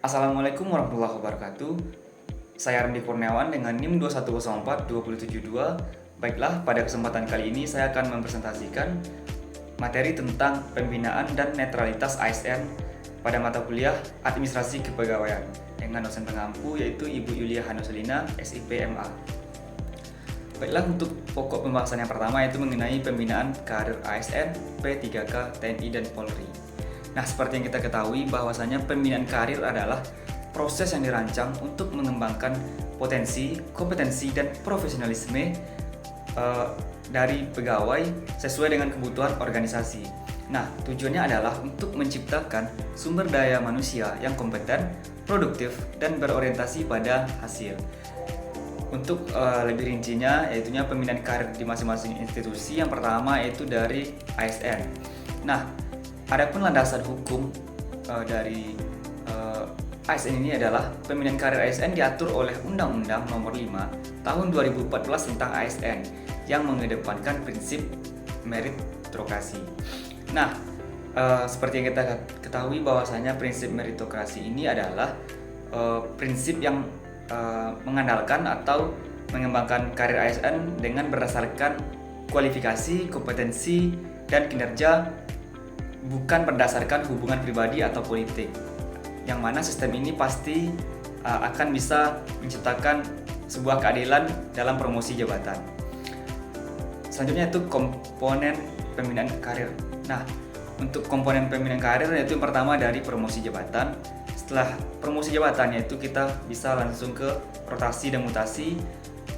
Assalamualaikum warahmatullahi wabarakatuh. Saya Randy Kurniawan dengan NIM 2104272. Baiklah, pada kesempatan kali ini saya akan mempresentasikan materi tentang pembinaan dan netralitas ASN pada mata kuliah Administrasi Kepegawaian dengan dosen pengampu yaitu Ibu Yulia Hanuselina, SIP MA. Baiklah, untuk pokok pembahasan yang pertama yaitu mengenai pembinaan karir ASN, P3K, TNI, dan Polri. Nah, seperti yang kita ketahui bahwasanya pembinaan karir adalah proses yang dirancang untuk mengembangkan potensi, kompetensi, dan profesionalisme dari pegawai sesuai dengan kebutuhan organisasi. Nah, tujuannya adalah untuk menciptakan sumber daya manusia yang kompeten, produktif, dan berorientasi pada hasil. Untuk lebih rincinya, yaitunya pembinaan karir di masing-masing institusi. Yang pertama yaitu dari ASN. Nah, adapun landasan hukum dari ASN ini adalah pembinaan karir ASN diatur oleh Undang-Undang Nomor 5 Tahun 2014 tentang ASN yang mengedepankan prinsip meritokrasi. Nah, seperti yang kita ketahui bahwasanya prinsip meritokrasi ini adalah prinsip yang mengandalkan atau mengembangkan karir ASN dengan berdasarkan kualifikasi, kompetensi, dan kinerja, bukan berdasarkan hubungan pribadi atau politik, yang mana sistem ini pasti akan bisa menciptakan sebuah keadilan dalam promosi jabatan. Selanjutnya itu komponen pembinaan karir. Nah, untuk komponen pembinaan karir yaitu yang pertama dari promosi jabatan. Setelah promosi jabatan yaitu kita bisa langsung ke rotasi dan mutasi,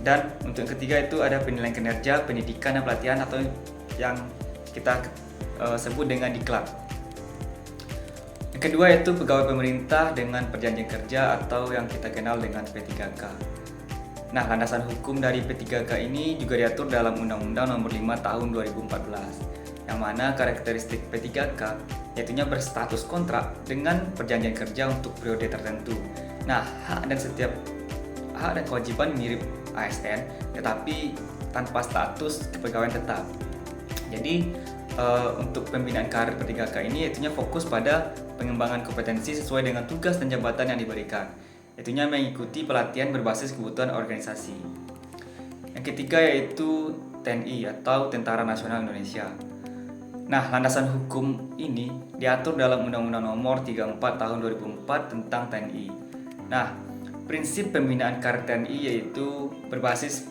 dan untuk yang ketiga itu ada penilaian kinerja, pendidikan, dan pelatihan atau yang kita sebut dengan diklat. Yang kedua yaitu pegawai pemerintah dengan perjanjian kerja atau yang kita kenal dengan P3K. Nah, landasan hukum dari P3K ini juga diatur dalam Undang-Undang Nomor 5 Tahun 2014, yang mana karakteristik P3K yaitunya berstatus kontrak dengan perjanjian kerja untuk periode tertentu. Nah, hak dan kewajiban mirip ASN, tetapi tanpa status kepegawaian tetap. Jadi untuk pembinaan karir P3K ini yaitunya fokus pada pengembangan kompetensi sesuai dengan tugas dan jabatan yang diberikan. Yaitunya mengikuti pelatihan berbasis kebutuhan organisasi. Yang ketiga yaitu TNI atau Tentara Nasional Indonesia. Nah, landasan hukum ini diatur dalam Undang-Undang Nomor 34 Tahun 2004 tentang TNI. Nah, prinsip pembinaan karir TNI yaitu berbasis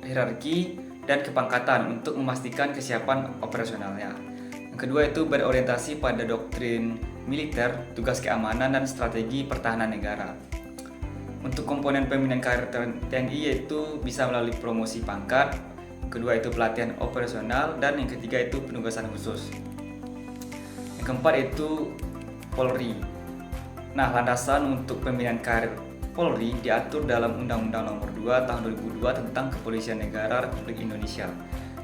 hierarki dan kepangkatan untuk memastikan kesiapan operasionalnya. Yang kedua itu berorientasi pada doktrin militer, tugas keamanan, dan strategi pertahanan negara. Untuk komponen pembinaan karir TNI yaitu bisa melalui promosi pangkat, kedua itu pelatihan operasional, dan yang ketiga itu penugasan khusus. Yang keempat itu Polri. Nah, landasan untuk pembinaan karir Polri diatur dalam Undang-Undang Nomor 2 Tahun 2002 tentang Kepolisian Negara Republik Indonesia,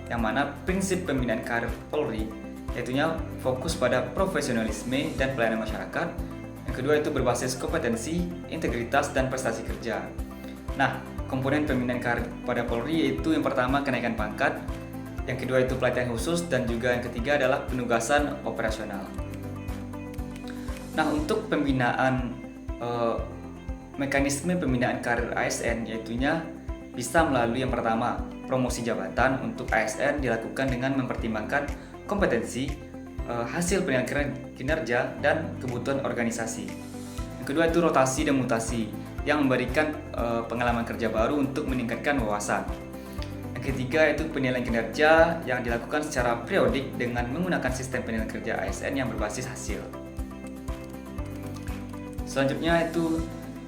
yang mana prinsip pembinaan karir Polri yaitunya fokus pada profesionalisme dan pelayanan masyarakat. Yang kedua itu berbasis kompetensi, integritas, dan prestasi kerja. Nah, komponen pembinaan karir pada Polri yaitu yang pertama kenaikan pangkat, yang kedua itu pelatihan khusus, dan juga yang ketiga adalah penugasan operasional. Nah, untuk pembinaan mekanisme pembinaan karir ASN yaitunya bisa melalui yang pertama promosi jabatan. Untuk ASN dilakukan dengan mempertimbangkan kompetensi, hasil penilaian kinerja, dan kebutuhan organisasi. Yang kedua itu rotasi dan mutasi yang memberikan pengalaman kerja baru untuk meningkatkan wawasan. Yang ketiga itu penilaian kinerja yang dilakukan secara periodik dengan menggunakan sistem penilaian kerja ASN yang berbasis hasil. Selanjutnya itu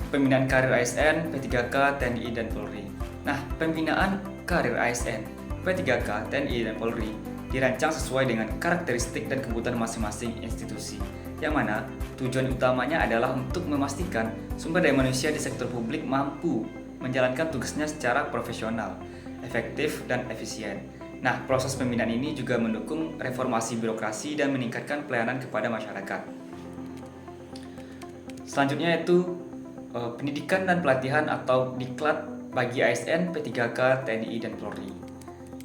pembinaan karir ASN, P3K, TNI, dan Polri. Nah, pembinaan karir ASN, P3K, TNI, dan Polri dirancang sesuai dengan karakteristik dan kebutuhan masing-masing institusi, yang mana tujuan utamanya adalah untuk memastikan sumber daya manusia di sektor publik mampu menjalankan tugasnya secara profesional, efektif, dan efisien. Nah, proses pembinaan ini juga mendukung reformasi birokrasi dan meningkatkan pelayanan kepada masyarakat. Selanjutnya itu pendidikan dan pelatihan atau diklat bagi ASN, P3K, TNI, dan Polri.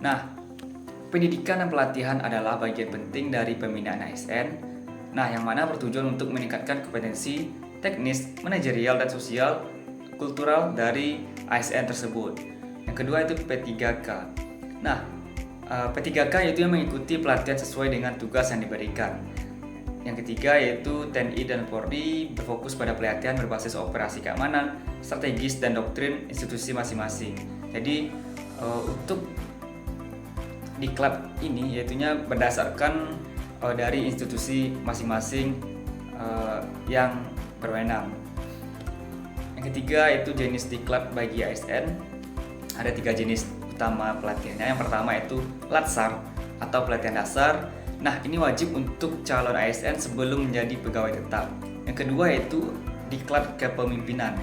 Nah, pendidikan dan pelatihan adalah bagian penting dari pembinaan ASN. Nah, yang mana bertujuan untuk meningkatkan kompetensi, teknis, manajerial, dan sosial kultural dari ASN tersebut. Yang kedua itu P3K. Nah, P3K yaitu yang mengikuti pelatihan sesuai dengan tugas yang diberikan. Yang ketiga yaitu TNI dan Polri berfokus pada pelatihan berbasis operasi keamanan, strategis, dan doktrin institusi masing-masing. Jadi untuk diklat ini yaitunya berdasarkan dari institusi masing-masing yang berwenang. Yang ketiga itu jenis diklat bagi ASN. Ada 3 jenis utama pelatihannya. Yang pertama itu Latsar atau pelatihan dasar. Nah, ini wajib untuk calon ASN sebelum menjadi pegawai tetap. Yang kedua yaitu diklat kepemimpinan.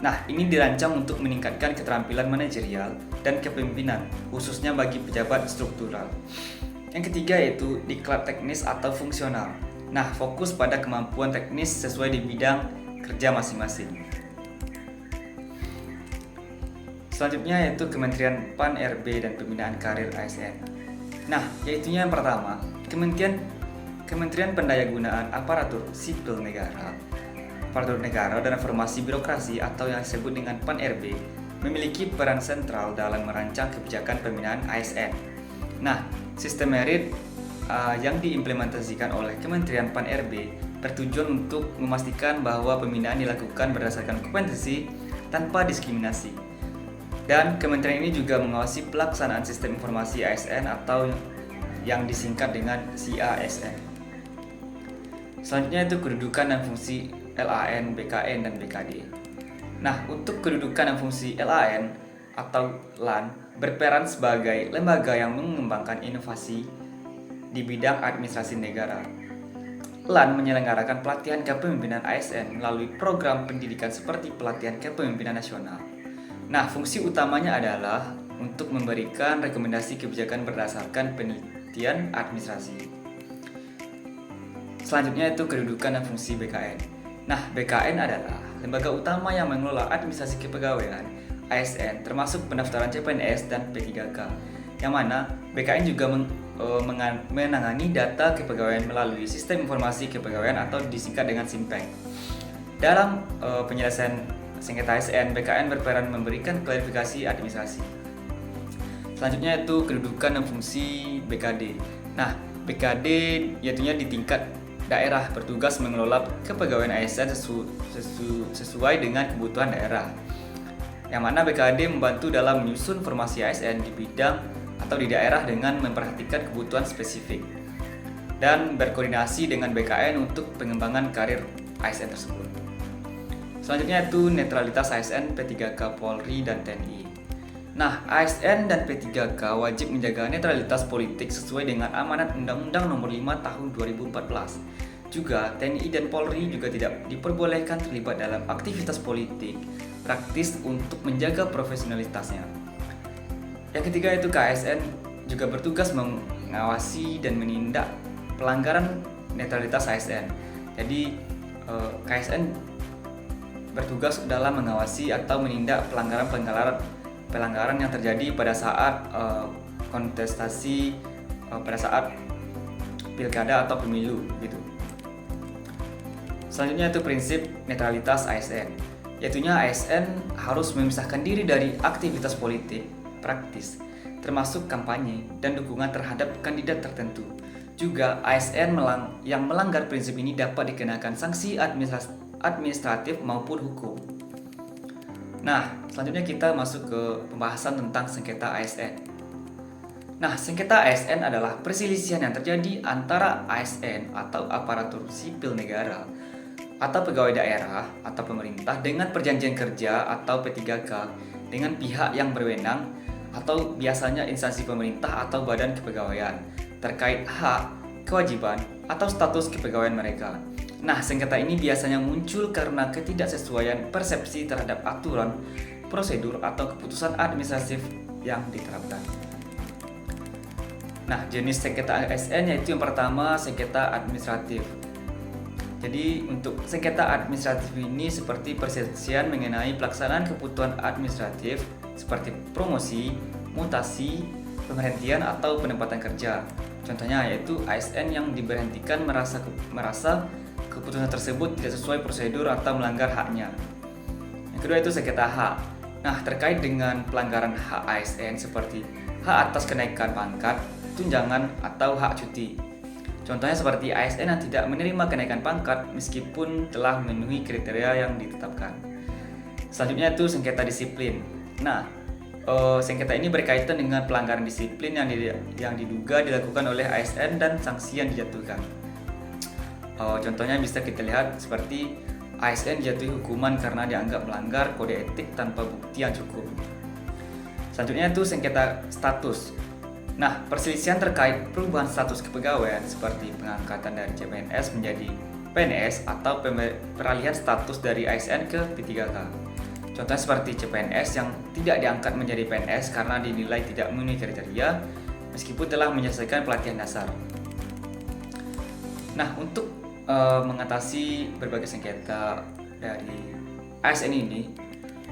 Nah, ini dirancang untuk meningkatkan keterampilan manajerial dan kepemimpinan, khususnya bagi pejabat struktural. Yang ketiga yaitu diklat teknis atau fungsional. Nah, fokus pada kemampuan teknis sesuai di bidang kerja masing-masing. Selanjutnya yaitu Kementerian PAN RB dan Pembinaan Karir ASN. Nah, yaitunya yang pertama, Kementerian Pendayagunaan Aparatur Sipil Negara, Aparatur Negara dan Reformasi Birokrasi atau yang disebut dengan PAN RB memiliki peran sentral dalam merancang kebijakan pembinaan ASN. Nah, sistem merit yang diimplementasikan oleh Kementerian PAN RB bertujuan untuk memastikan bahwa pembinaan dilakukan berdasarkan kompetensi tanpa diskriminasi. Dan kementerian ini juga mengawasi pelaksanaan sistem informasi ASN atau yang disingkat dengan CASN. Selanjutnya itu kedudukan dan fungsi LAN, BKN, dan BKD. Nah, untuk kedudukan dan fungsi LAN atau LAN berperan sebagai lembaga yang mengembangkan inovasi di bidang administrasi negara. LAN menyelenggarakan pelatihan kepemimpinan ASN melalui program pendidikan seperti pelatihan kepemimpinan nasional. Nah, fungsi utamanya adalah untuk memberikan rekomendasi kebijakan berdasarkan penelitian administrasi. Selanjutnya itu kedudukan dan fungsi BKN. Nah, BKN adalah lembaga utama yang mengelola administrasi kepegawaian ASN termasuk pendaftaran CPNS dan P3K. Yang mana BKN juga menangani data kepegawaian melalui sistem informasi kepegawaian atau disingkat dengan SIMPEG. Dalam penyelesaian sengketa ASN, BKN berperan memberikan klarifikasi administrasi. Selanjutnya itu kedudukan dan fungsi BKD. Nah, BKD yaitunya di tingkat daerah bertugas mengelola kepegawaian ASN sesuai dengan kebutuhan daerah. Yang mana BKD membantu dalam menyusun formasi ASN di bidang atau di daerah dengan memperhatikan kebutuhan spesifik dan berkoordinasi dengan BKN untuk pengembangan karir ASN tersebut. Selanjutnya itu netralitas ASN, P3K, Polri, dan TNI. Nah, ASN dan P3K wajib menjaga netralitas politik sesuai dengan amanat Undang-Undang Nomor 5 Tahun 2014. Juga, TNI dan Polri juga tidak diperbolehkan terlibat dalam aktivitas politik praktis untuk menjaga profesionalitasnya. Yang ketiga itu KSN juga bertugas mengawasi dan menindak pelanggaran netralitas ASN. Jadi, KSN bertugas dalam mengawasi atau menindak pelanggaran yang terjadi pada saat kontestasi, pada saat pilkada atau pemilu gitu. Selanjutnya itu prinsip netralitas ASN, yaitunya ASN harus memisahkan diri dari aktivitas politik praktis, termasuk kampanye dan dukungan terhadap kandidat tertentu. Juga ASN yang melanggar prinsip ini dapat dikenakan sanksi administratif maupun hukum. Nah, selanjutnya kita masuk ke pembahasan tentang sengketa ASN. Nah, sengketa ASN adalah perselisihan yang terjadi antara ASN atau aparatur sipil negara atau pegawai daerah atau pemerintah dengan perjanjian kerja atau P3K dengan pihak yang berwenang atau biasanya instansi pemerintah atau badan kepegawaian terkait hak, kewajiban, atau status kepegawaian mereka. Nah, sengketa ini biasanya muncul karena ketidaksesuaian persepsi terhadap aturan, prosedur, atau keputusan administratif yang diterapkan. Nah, jenis sengketa ASN yaitu yang pertama sengketa administratif. Jadi, untuk sengketa administratif ini seperti perselisihan mengenai pelaksanaan kebutuhan administratif seperti promosi, mutasi, pemberhentian, atau penempatan kerja. Contohnya yaitu ASN yang diberhentikan merasa keputusan tersebut tidak sesuai prosedur atau melanggar haknya. Yang kedua itu sengketa hak. Nah, terkait dengan pelanggaran hak ASN seperti hak atas kenaikan pangkat, tunjangan, atau hak cuti. Contohnya seperti ASN yang tidak menerima kenaikan pangkat meskipun telah memenuhi kriteria yang ditetapkan. Selanjutnya itu sengketa disiplin. Nah, sengketa ini berkaitan dengan pelanggaran disiplin yang diduga dilakukan oleh ASN dan sanksi yang dijatuhkan. Contohnya bisa kita lihat seperti ASN dijatuhi hukuman karena dianggap melanggar kode etik tanpa bukti yang cukup. Selanjutnya itu sengketa status. Nah, perselisihan terkait perubahan status kepegawaian seperti pengangkatan dari CPNS menjadi PNS atau peralihan status dari ASN ke P3K. Contohnya seperti CPNS yang tidak diangkat menjadi PNS karena dinilai tidak memenuhi kriteria meskipun telah menyelesaikan pelatihan dasar. Nah, untuk mengatasi berbagai sengketa dari ASN ini,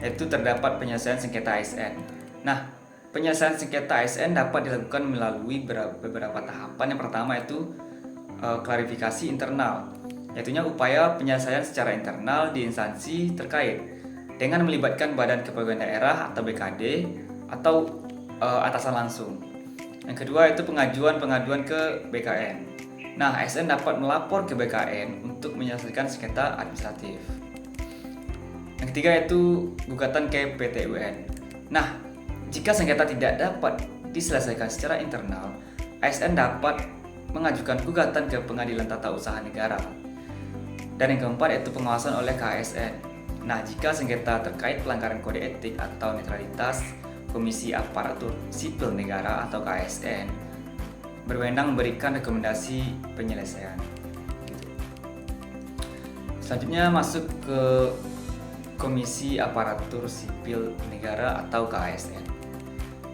yaitu terdapat penyelesaian sengketa ASN. Nah, penyelesaian sengketa ASN dapat dilakukan melalui beberapa tahapan. Yang pertama itu klarifikasi internal, yaitu upaya penyelesaian secara internal di instansi terkait dengan melibatkan Badan Kepegawaian Daerah atau BKD atau atasan langsung. Yang kedua itu pengaduan ke BKN. Nah, ASN dapat melapor ke BKN untuk menyelesaikan sengketa administratif. Yang ketiga itu gugatan ke PT UN. Nah, jika sengketa tidak dapat diselesaikan secara internal, ASN dapat mengajukan gugatan ke Pengadilan Tata Usaha Negara. Dan yang keempat yaitu pengawasan oleh KASN. Nah, jika sengketa terkait pelanggaran kode etik atau netralitas, Komisi Aparatur Sipil Negara atau KASN berwenang memberikan rekomendasi penyelesaian. Selanjutnya masuk ke Komisi Aparatur Sipil Negara atau KASN.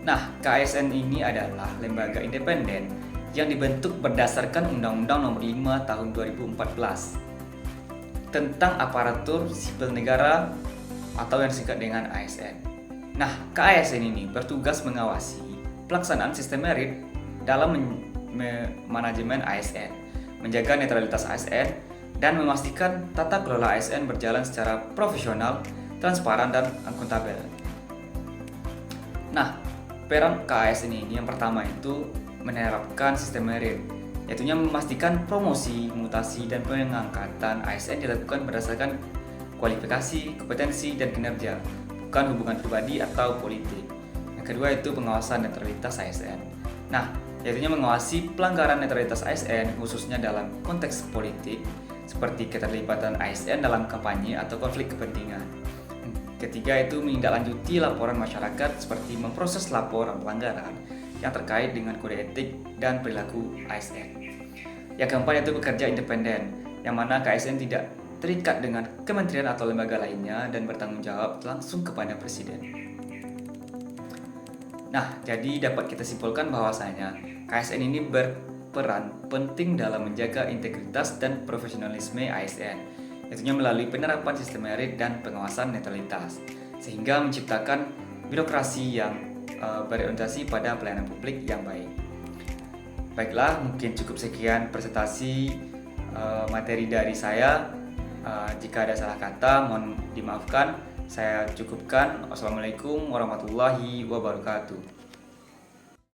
Nah, KASN ini adalah lembaga independen yang dibentuk berdasarkan Undang-Undang Nomor 5 Tahun 2014 tentang aparatur sipil negara atau yang disingkat dengan ASN. Nah, KASN ini bertugas mengawasi pelaksanaan sistem merit dalam manajemen ASN, menjaga netralitas ASN, dan memastikan tata kelola ASN berjalan secara profesional, transparan, dan akuntabel. Nah, peran KASN ini yang pertama itu menerapkan sistem merit, yaitu memastikan promosi, mutasi, dan pengangkatan ASN dilakukan berdasarkan kualifikasi, kompetensi, dan kinerja, bukan hubungan pribadi atau politik. Yang kedua itu pengawasan netralitas ASN. Nah, yaitu mengawasi pelanggaran netralitas ASN khususnya dalam konteks politik seperti keterlibatan ASN dalam kampanye atau konflik kepentingan. Ketiga itu menindaklanjuti laporan masyarakat seperti memproses laporan pelanggaran yang terkait dengan kode etik dan perilaku ASN. Yang keempat itu bekerja independen, yang mana KASN tidak terikat dengan kementerian atau lembaga lainnya dan bertanggung jawab langsung kepada presiden. Nah, jadi dapat kita simpulkan bahwasanya KASN ini berperan penting dalam menjaga integritas dan profesionalisme ASN, yaitu melalui penerapan sistem merit dan pengawasan netralitas, sehingga menciptakan birokrasi yang berorientasi pada pelayanan publik yang baik. Baiklah, mungkin cukup sekian presentasi materi dari saya. Jika ada salah kata, mohon dimaafkan. Saya cukupkan. Wassalamualaikum warahmatullahi wabarakatuh.